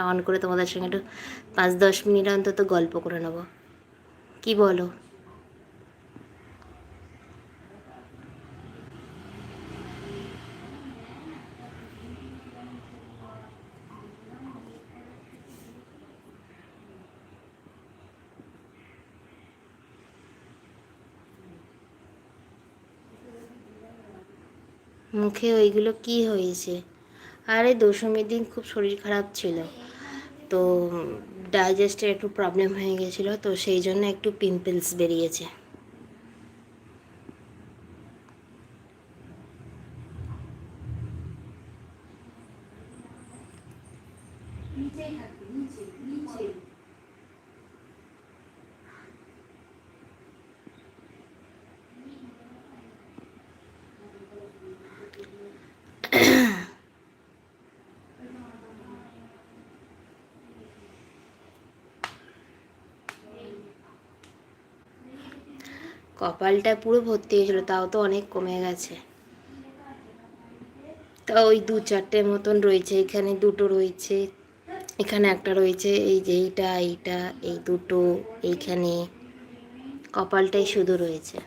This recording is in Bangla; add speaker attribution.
Speaker 1: অন করে তোমাদের সঙ্গে একটু 5-10 মিনিট অন্তত গল্প করে নেব, কি বলো? মুখে ওইগুলো কি হয়েছে? আরে দশমীর দিন খুব শরীর খারাপ ছিল, তো ডাইজেস্টের একটু প্রবলেম হয়ে গেছিলো, তো সেই জন্য একটু পিম্পলস বেরিয়েছে। কপালটা পুরো ভর্তি হয়েছিল, তাও তো অনেক কমে গেছে। তা ওই 2-4টে মতন রয়েছে, এখানে 2টো রয়েছে, এখানে একটা রয়েছে, এই যে এইটা, এই দুটো, এইখানে কপালটাই শুধু রয়েছে।